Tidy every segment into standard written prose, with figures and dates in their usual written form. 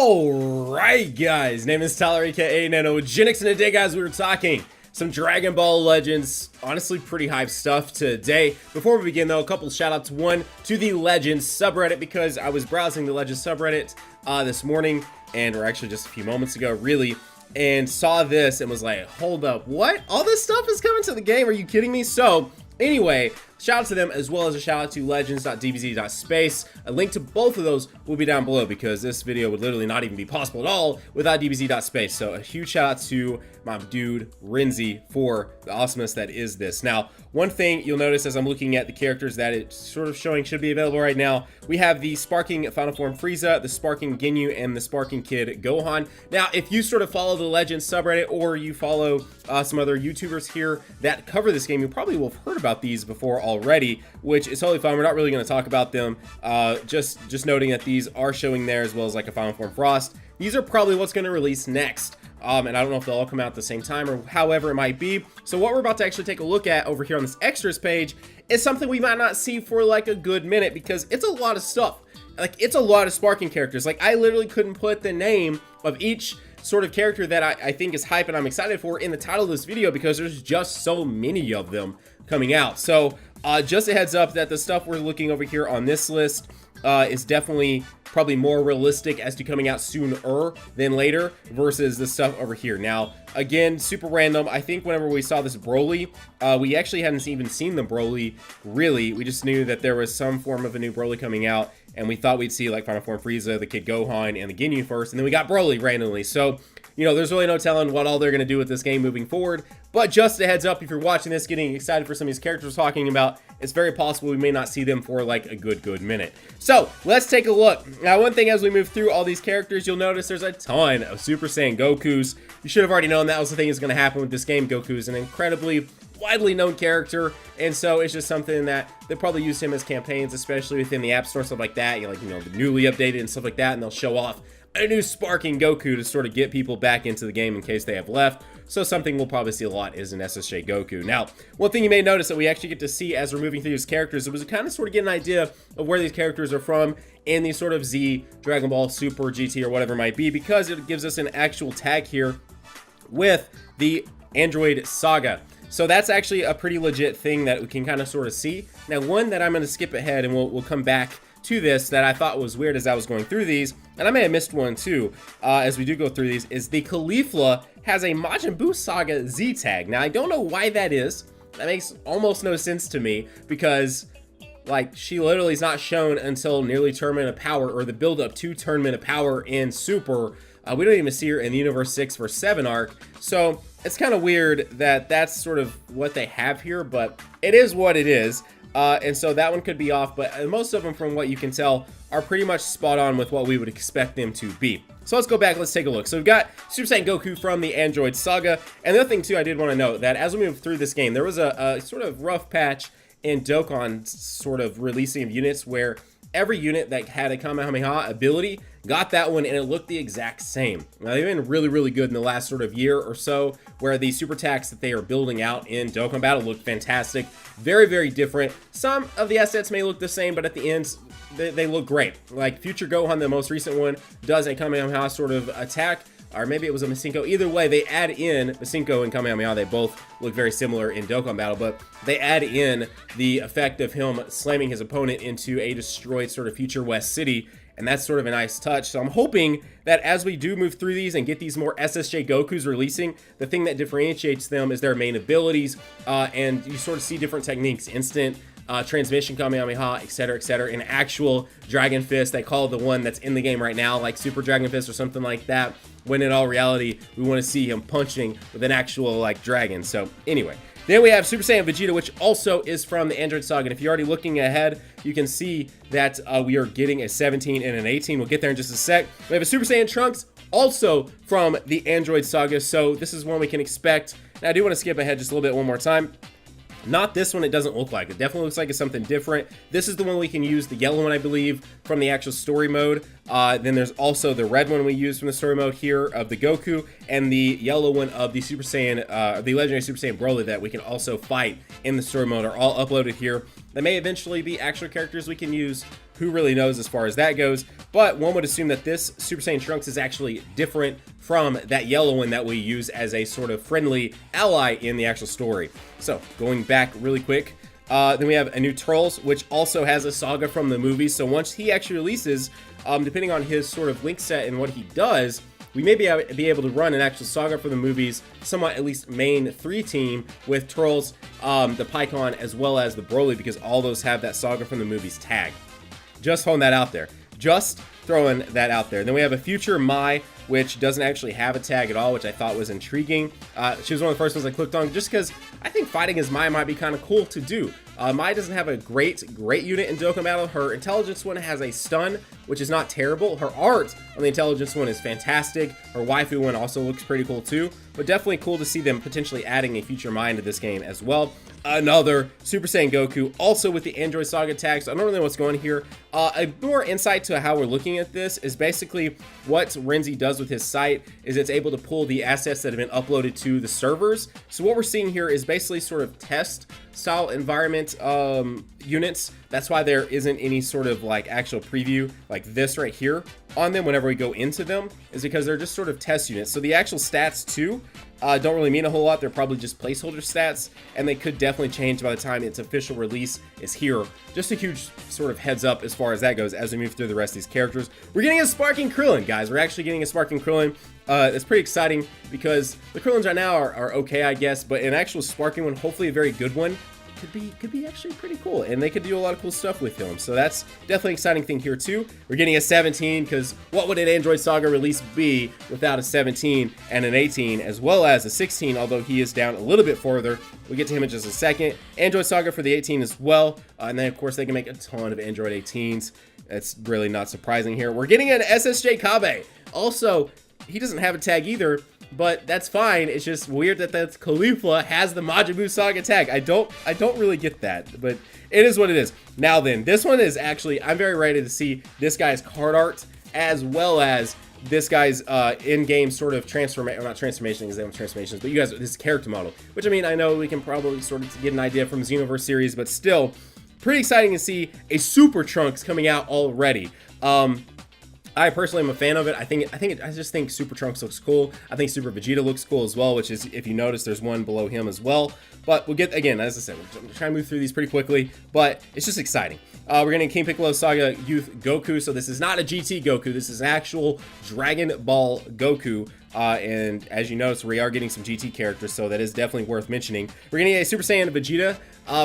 Alright guys, name is Tyler aka Nanogenics, and today guys we were talking some Dragon Ball Legends, honestly pretty hype stuff today. Before we begin though, a couple shout outs. One to the Legends subreddit, because I was browsing the Legends subreddit this morning, or actually just a few moments ago really, and saw this and was like, hold up, what? All this stuff is coming to the game, are you kidding me? So anyway, shout out to them, as well as a shout out to legends.dbz.space. A link to both of those will be down below, because this video would literally not even be possible at all without dbz.space. So a huge shout out to my dude Renzi for the awesomeness that is this. Now, one thing you'll notice as I'm looking at the characters that it's sort of showing should be available right now, we have the Sparking Final Form Frieza, the Sparking Ginyu, and the Sparking Kid Gohan. Now, if you sort of follow the Legends subreddit, or you follow some other YouTubers here that cover this game, you probably will have heard about these before already, which is totally fine. We're not really going to talk about them. Just noting that these are showing there, as well as like a Final Form Frost. These are probably what's going to release next. And I don't know if they'll all come out at the same time, or however it might be. So what we're about to actually take a look at over here on this extras page is something we might not see for like a good minute, because it's a lot of stuff. Like, it's a lot of Sparking characters. Like, I literally couldn't put the name of each sort of character that I think is hype and I'm excited for in the title of this video, because there's just so many of them coming out. So just a heads up that the stuff we're looking over here on this list is definitely probably more realistic as to coming out sooner than later versus the stuff over here. Now, again, super random. I think whenever we saw this Broly, we actually hadn't even seen the Broly, really. We just knew that there was some form of a new Broly coming out, and we thought we'd see like Final Form Frieza, the Kid Gohan, and the Ginyu first, and then we got Broly randomly. So, you know, there's really no telling what all they're going to do with this game moving forward. But just a heads up, if you're watching this getting excited for some of these characters we're talking about, it's very possible we may not see them for like a good minute. So let's take a look. Now, one thing as we move through all these characters, you'll notice there's a ton of Super Saiyan Gokus. You should have already known that was the thing that's going to happen with this game. Goku is an incredibly widely known character, and so it's just something that they'll probably use him as campaigns, especially within the App Store, stuff like that. You know, the newly updated and stuff like that, and they'll show off a new Sparking Goku to sort of get people back into the game in case they have left. So something we'll probably see a lot is an SSJ Goku. Now, one thing you may notice that we actually get to see as we're moving through these characters, it was kind of sort of get an idea of where these characters are from in these sort of Z, Dragon Ball, Super, GT, or whatever it might be, because it gives us an actual tag here with the Android Saga. So that's actually a pretty legit thing that we can kind of sort of see. Now, one that I'm going to skip ahead, and we'll come back to this, that I thought was weird as I was going through these, and I may have missed one too as we do go through these, is the Caulifla has a Majin Buu Saga Z tag. Now, I don't know why that is. That makes almost no sense to me, because like, she literally is not shown until nearly Tournament of Power, or the build up to Tournament of Power in Super. We don't even see her in the Universe 6 vs 7 arc, so it's kind of weird that that's sort of what they have here, but it is what it is. And so that one could be off, but most of them, from what you can tell, are pretty much spot on with what we would expect them to be. So let's go back, let's take a look. So we've got Super Saiyan Goku from the Android Saga. And the other thing too, I did want to note that as we move through this game, there was a sort of rough patch in Dokkan sort of releasing of units where every unit that had a Kamehameha ability got that one, and it looked the exact same. Now, they've been really good in the last sort of year or so, where the super attacks that they are building out in Dokkan Battle look fantastic. Very different. Some of the assets may look the same, but at the end, they look great. Like Future Gohan, the most recent one, does a Kamehameha sort of attack, or maybe it was a Masenko. Either way, they add in Masenko and Kamehameha. They both look very similar in Dokkan Battle, but they add in the effect of him slamming his opponent into a destroyed sort of Future West City, and that's sort of a nice touch. So I'm hoping that as we do move through these and get these more SSJ Gokus releasing, the thing that differentiates them is their main abilities, and you sort of see different techniques, instant transmission Kamehameha, etc., an actual Dragon Fist. They call it the one that's in the game right now, like Super Dragon Fist or something like that, when in all reality, we want to see him punching with an actual, like, dragon. So anyway, then we have Super Saiyan Vegeta, which also is from the Android Saga. And if you're already looking ahead, you can see that we are getting a 17 and an 18. We'll get there in just a sec. We have a Super Saiyan Trunks, also from the Android Saga. So this is one we can expect. Now, I do want to skip ahead just a little bit one more time. Not this one, it doesn't look like. It definitely looks like it's something different. This is the one we can use, the yellow one, I believe, from the actual story mode. Then there's also the red one we use from the story mode here of the Goku, and the yellow one of the Super Saiyan, the Legendary Super Saiyan Broly that we can also fight in the story mode are all uploaded here. There may eventually be actual characters we can use who really knows as far as that goes, but one would assume that this Super Saiyan Trunks is actually different from that yellow one that we use as a sort of friendly ally in the actual story. So going back really quick, then we have a new Trolls, which also has a saga from the movie. So once he actually releases, depending on his sort of link set and what he does, we may be able to run an actual saga for the movies, somewhat at least main 3 team with Trolls, the Pycon, as well as the Broly, because all those have that saga from the movies tag. Just throwing that out there. Just throwing that out there. Then we have a future Mai, which doesn't actually have a tag at all, which I thought was intriguing. She was one of the first ones I clicked on just because I think fighting as Mai might be kind of cool to do. Mai doesn't have a great unit in Dokkan Battle. Her intelligence one has a stun, which is not terrible. Her art on the intelligence one is fantastic. Her waifu one also looks pretty cool too, but definitely cool to see them potentially adding a future Mai into this game as well. Another Super Saiyan Goku, also with the Android Saga tag, so I don't really know what's going on here. A more insight to how we're looking at this is basically what Renzi does with his site is it's able to pull the assets that have been uploaded to the servers. So what we're seeing here is basically sort of test style environment units. That's why there isn't any sort of like actual preview like this right here on them whenever we go into them, is because they're just sort of test units. So the actual stats too don't really mean a whole lot. They're probably just placeholder stats, and they could definitely change by the time its official release is here. Just a huge sort of heads up as far as that goes as we move through the rest of these characters. We're getting a Sparking Krillin, guys. We're actually getting a Sparking Krillin. It's pretty exciting because the Krillins right now are okay, I guess, but an actual Sparking one, hopefully a very good one, could be actually pretty cool, and they could do a lot of cool stuff with him. So that's definitely an exciting thing here too. We're getting a 17, because what would an Android Saga release be without a 17 and an 18, as well as a 16, although he is down a little bit further. We'll get to him in just a second. Android Saga for the 18 as well, and then of course they can make a ton of Android 18s. That's really not surprising here. We're getting an SSJ Kabe. Also, he doesn't have a tag either, but that's fine. It's just weird that that Caulifla has the Majin Buu Saga tag. I don't really get that, but it is what it is. Now then, this one is actually, I'm very ready to see this guy's card art, as well as this guy's in-game sort of transformation, not transformation, because they have transformations, but you guys, this character model, which I mean, I know we can probably sort of get an idea from Xenoverse series, but still, pretty exciting to see a Super Trunks coming out already. I personally am a fan of it. I just think Super Trunks looks cool. I think Super Vegeta looks cool as well, which is, if you notice, there's one below him as well. But we'll get, again, as I said, we're trying to move through these pretty quickly, but it's just exciting. We're getting King Piccolo Saga Youth Goku, so this is not a GT Goku. This is actual Dragon Ball Goku. And as you notice, we are getting some GT characters, so that is definitely worth mentioning. We're getting a Super Saiyan Vegeta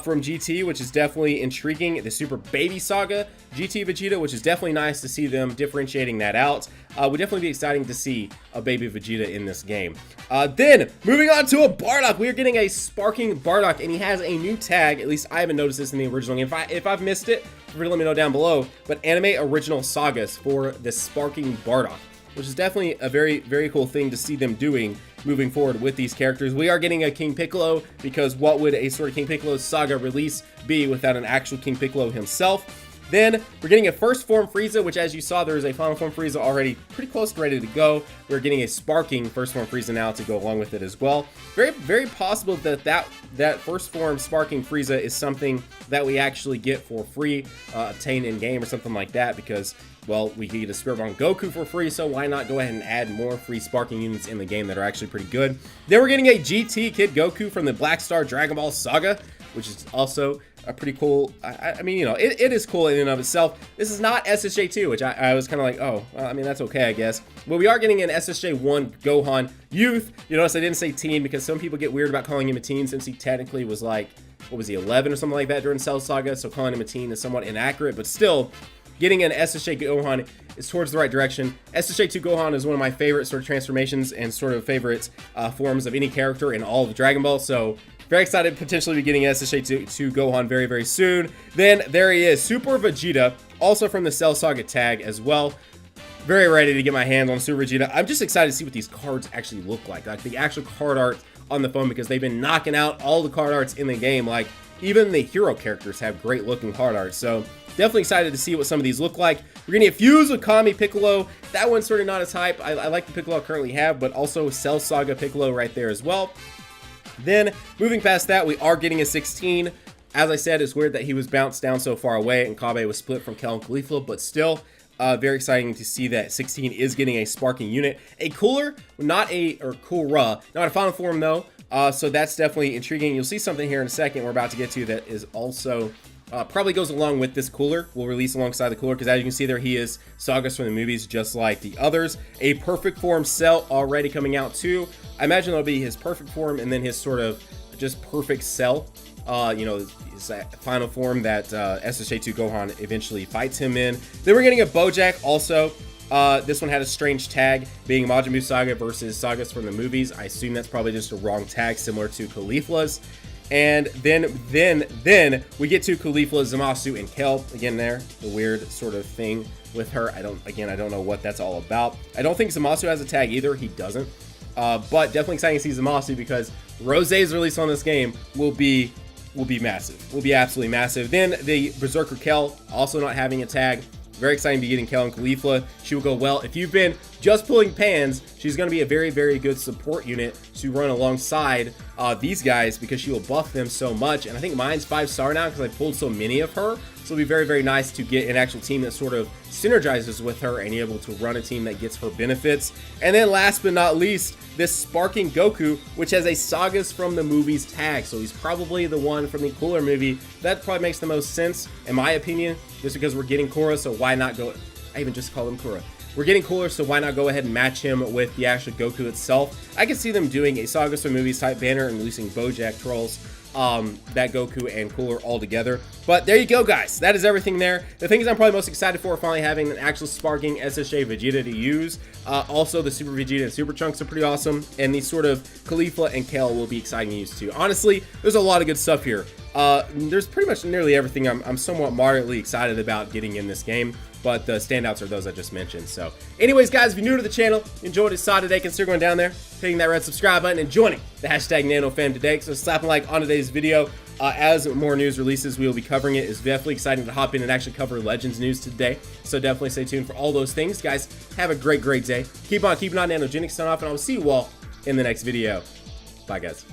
from GT, which is definitely intriguing. The Super Baby Saga GT Vegeta, which is definitely nice to see them differentiating that out. Would definitely be exciting to see a baby Vegeta in this game. Then, moving on to a Bardock. We are getting a Sparking Bardock, and he has a new tag. At least I haven't noticed this in the original game. If I've missed it, let me know down below. But Anime Original Sagas for the Sparking Bardock, which is definitely a very, very cool thing to see them doing moving forward with these characters. We are getting a King Piccolo, because what would a sort of King Piccolo Saga release be without an actual King Piccolo himself? Then we're getting a First Form Frieza, which, as you saw, there is a Final Form Frieza already pretty close to ready to go. We're getting a Sparking First Form Frieza now to go along with it as well. Very, very possible that First Form Sparking Frieza is something that we actually get for free, obtain in game or something like that, because, well, we can get a Spirit Bomb Goku for free, so why not go ahead and add more free Sparking units in the game that are actually pretty good. Then we're getting a GT Kid Goku from the Black Star Dragon Ball Saga, which is also a pretty cool, I mean, you know, it is cool in and of itself. This is not SSJ2, which I was kind of like, oh, well, I mean, that's okay, I guess. But we are getting an SSJ1 Gohan Youth. You notice I didn't say teen, because some people get weird about calling him a teen, since he technically was like, what was he, 11 or something like that during Cell Saga, so calling him a teen is somewhat inaccurate, but still, getting an SSJ Gohan is towards the right direction. SSJ2 Gohan is one of my favorite sort of transformations and sort of favorite forms of any character in all of Dragon Ball, so very excited to potentially be getting SSJ2 Gohan very, very soon. Then there he is, Super Vegeta, also from the Cell Saga tag as well. Very ready to get my hands on Super Vegeta. I'm just excited to see what these cards actually look like the actual card art on the phone, because they've been knocking out all the card arts in the game. Like, even the hero characters have great looking card art, so definitely excited to see what some of these look like. We're gonna get Fuse with Kami Piccolo. That one's sort of not as hype. I like the Piccolo I currently have, but also Cell Saga Piccolo right there as well. Then, moving past that, we are getting a 16 As I said, it's weird that he was bounced down so far away and Kale was split from Kale and Caulifla, but still very exciting to see that 16 is getting a sparking unit. A cooler, not a, or Coolra, not a final form though. So that's definitely intriguing. You'll see something here in a second we're about to get to that is also probably goes along with this cooler. We'll release alongside the cooler because as you can see there, he is Sagas from the movies just like the others. A perfect form Cell already coming out too. I imagine that'll be his perfect form and then his sort of just perfect Cell. You know, his final form that SSJ2 Gohan eventually fights him in. Then we're getting a Bojack also. This one had a strange tag being Majin Buu Saga versus Sagas from the movies. I assume that's probably just a wrong tag similar to Caulifla's. And then we get to Caulifla, Zamasu, and Kale. Again there, the weird sort of thing with her. I don't know what that's all about. I don't think Zamasu has a tag either. He doesn't. But definitely exciting to see Zamasu because Rose's release on this game will be massive. Will be absolutely massive. Then the Berserker Kale also not having a tag. Very exciting to be getting Kale and Caulifla. She will go well. If you've been just pulling pans, she's going to be a very, very good support unit to run alongside these guys because she will buff them so much. And I think mine's 5-star now because I pulled so many of her. So it'll be very, very nice to get an actual team that sort of synergizes with her and able to run a team that gets her benefits. And then last but not least, this Sparking Goku, which has a Sagas from the movies tag. So he's probably the one from the Cooler movie. That probably makes the most sense, in my opinion, just because we're getting Korra, so why not go... I even just called him Korra. We're getting Cooler, so why not go ahead and match him with the actual Goku itself? I can see them doing a Sagas from movies type banner and releasing Bojack Trolls. That Goku and Cooler all together. But there you go, guys. That is everything there. The things I'm probably most excited for are finally having an actual sparking SSJ Vegeta to use. Also, the Super Vegeta and Super Trunks are pretty awesome. And these sort of Caulifla and Kale will be exciting to use too. Honestly, there's a lot of good stuff here. There's pretty much nearly everything I'm somewhat moderately excited about getting in this game. But the standouts are those I just mentioned. So anyways, guys, if you're new to the channel, enjoyed what you saw today, consider going down there, hitting that red subscribe button, and joining the hashtag NanoFam today. So slap a like on today's video. As more news releases, we will be covering it. It's definitely exciting to hop in and actually cover Legends news today. So definitely stay tuned for all those things. Guys, have a great day. Keep on keeping on. Nanogenic sign off, and I will see you all in the next video. Bye, guys.